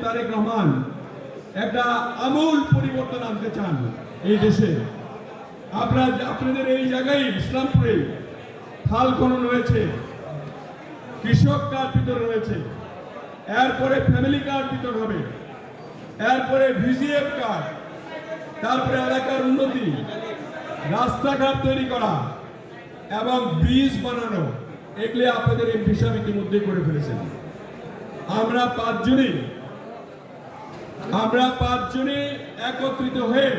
তারেক রহমান একটা আমূল পরিবর্তন আনতে চান এই দেশে। আপনাদের এই জায়গায় ইসলামপুরে খাল খনন হয়েছে, কৃষক কার্ড বিতরণ হয়েছে, এরপরে ফ্যামিলি কার্ড বিতরণ হবে, এরপরে ভিজিএফ কার্ড, তারপরে এলাকার উন্নতি, রাস্তাঘাট তৈরি করা এবং ব্রিজ বানানো, এগুলি আপনাদের এমপি সাহেব ইতিমধ্যে করে ফেলেছেন। আমরা পাঁচজনে একত্রিত হয়ে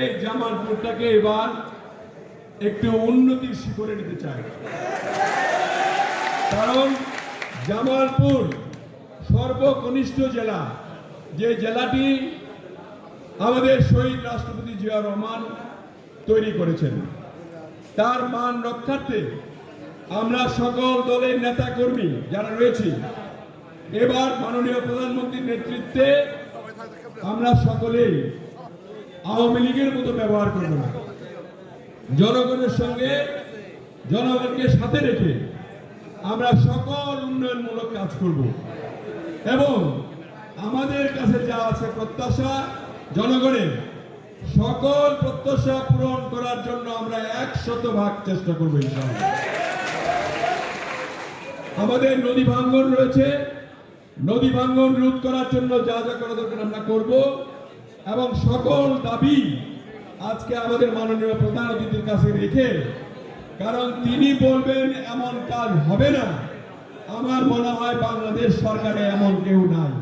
এই জামালপুরটাকে এবার একটু উন্নতির শিখরে নিতে চাই। কারণ জামালপুর সর্বকনিষ্ঠ জেলা, যে জেলাটি আমাদের শহীদ রাষ্ট্রপতি জিয়া রহমান তৈরি করেছেন, তার মান রক্ষার্থে আমরা সকল দলের নেতা কর্মী যারা রয়েছি এবার মাননীয় প্রধানমন্ত্রীর নেতৃত্বে আমরা সকলেই আওয়ামী লীগের মতো ব্যবহার করব না। জনগণের সঙ্গে, জনগণকে সাথে রেখে আমরা সকল উন্নয়নমূলক কাজ করব এবং আমাদের কাছে যা আছে প্রত্যাশা জনগণের, সকল প্রত্যাশা পূরণ করার জন্য আমরা 100% চেষ্টা করব ইনশাআল্লাহ। আমাদের নদী ভাঙ্গন রয়েছে, নদী ভাঙ্গন রোধ করার জন্য যা যা করা দরকার আমরা করব এবং সকল দাবি আজকে আমাদের মাননীয় প্রধান অতিথির কাছে রেখে, কারণ তিনি বলবেন এমন কাজ হবে না, আমার মনে হয় বাংলাদেশ সরকারে এমন কেউ নাই।